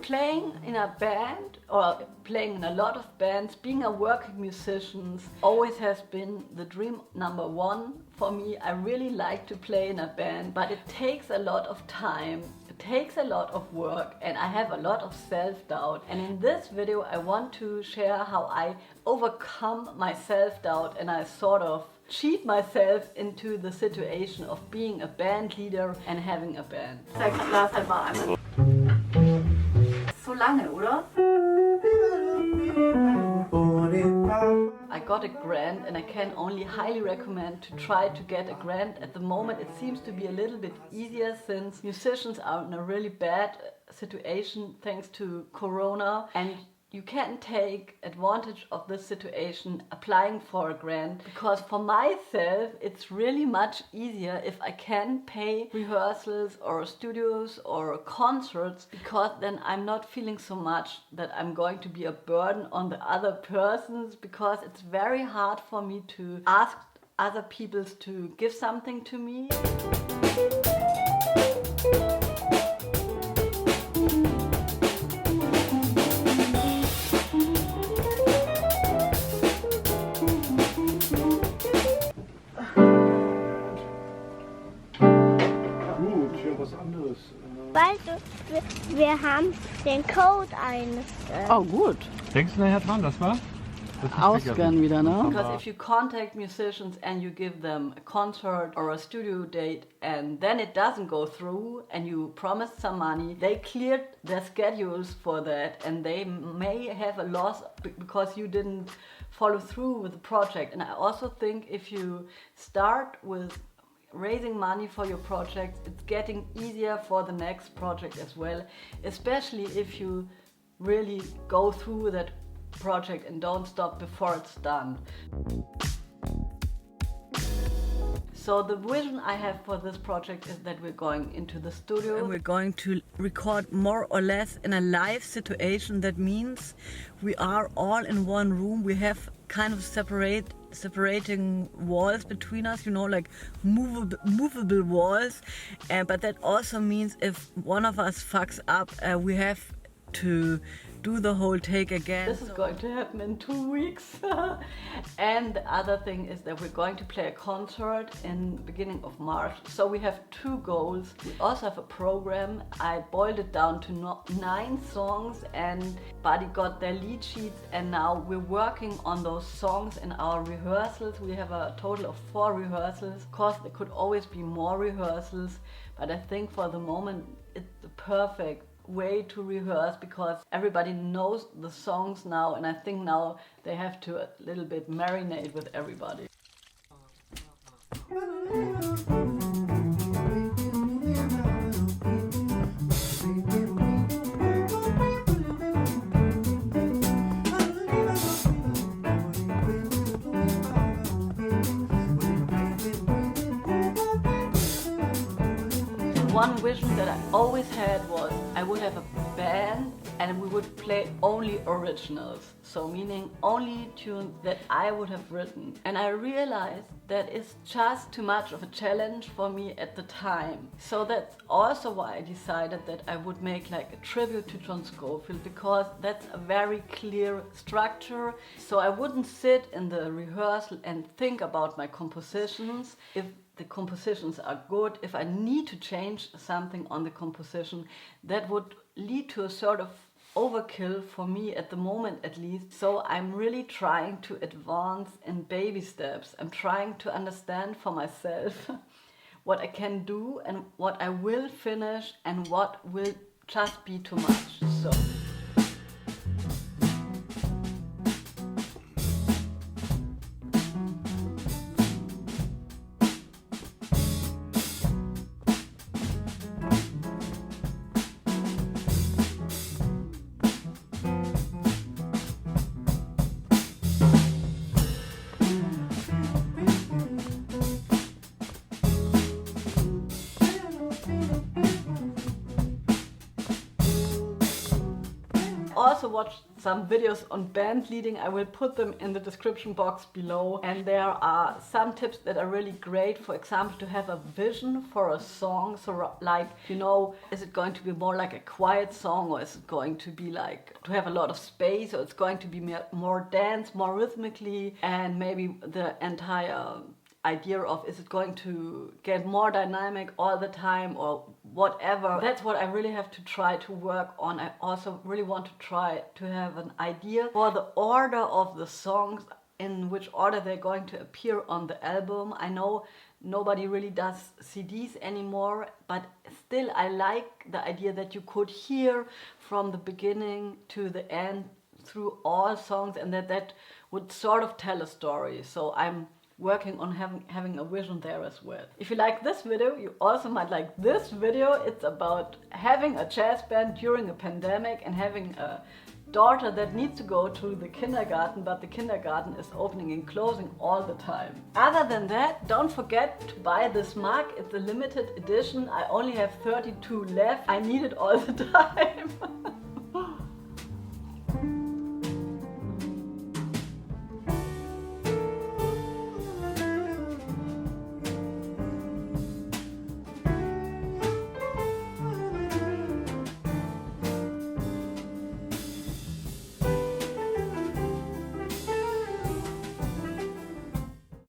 playing in a band or playing in a lot of bands, being a working musician always has been the dream number one for me. I really like to play in a band, but it takes a lot of time, it takes a lot of work, and I have a lot of self-doubt. And in this video I want to share how I overcome my self-doubt and I sort of cheat myself into the situation of being a band leader and having a band. Sag Lars einmal. So lange, oder? I got a grant and I can only highly recommend to try to get a grant. At the moment it seems to be a little bit easier since musicians are in a really bad situation thanks to Corona, and you can take advantage of this situation applying for a grant, because for myself it's really much easier if I can pay rehearsals or studios or concerts, because then I'm not feeling so much that I'm going to be a burden on the other persons, because it's very hard for me to ask other people to give something to me. Bald, wir haben den Code eingestellt. Oh, gut. Denkst du nachher dran, das war? Ausgehen wieder, ne? Because if you contact musicians and you give them a concert or a studio date and then it doesn't go through and you promised some money, they cleared their schedules for that and they may have a loss because you didn't follow through with the project. And I also think if you start with raising money for your project, it's getting easier for the next project as well, especially if you really go through that project and don't stop before it's done. So the vision I have for this project is that we're going into the studio and we're going to record more or less in a live situation. That means we are all in one room. We have kind of separating walls between us, you know, like movable walls. But that also means if one of us fucks up, we have to do the whole take again. This is going to happen in 2 weeks. And the other thing is that we're going to play a concert in the beginning of March. So we have 2 goals. We also have a program. I boiled it down to 9 songs and Buddy got their lead sheets, and now we're working on those songs in our rehearsals. We have a total of 4 rehearsals. Of course there could always be more rehearsals, but I think for the moment it's the perfect way to rehearse because everybody knows the songs now, and I think now they have to a little bit marinate with everybody. One vision that I always had was I would have a band and we would play only originals. So meaning only tunes that I would have written. And I realized that it's just too much of a challenge for me at the time. So that's also why I decided that I would make like a tribute to John Scofield, because that's a very clear structure. So I wouldn't sit in the rehearsal and think about my compositions. If the compositions are good, if I need to change something on the composition, that would lead to a sort of overkill for me at the moment at least. So I'm really trying to advance in baby steps. I'm trying to understand for myself what I can do and what I will finish and what will just be too much. So. also watched some videos on band leading. I will put them in the description box below. And there are some tips that are really great. For example, to have a vision for a song. So like, you know, is it going to be more like a quiet song, or is it going to be like to have a lot of space, or it's going to be more dance, more rhythmically, and maybe the entire idea of is it going to get more dynamic all the time or whatever. That's what I really have to try to work on. I also really want to try to have an idea for the order of the songs, in which order they're going to appear on the album. I know nobody really does CDs anymore, but still I like the idea that you could hear from the beginning to the end through all songs, and that would sort of tell a story. So I'm working on having a vision there as well. If you like this video, you also might like this video. It's about having a jazz band during a pandemic and having a daughter that needs to go to the kindergarten, but the kindergarten is opening and closing all the time. Other than that, don't forget to buy this mug. It's a limited edition. I only have 32 left. I need it all the time.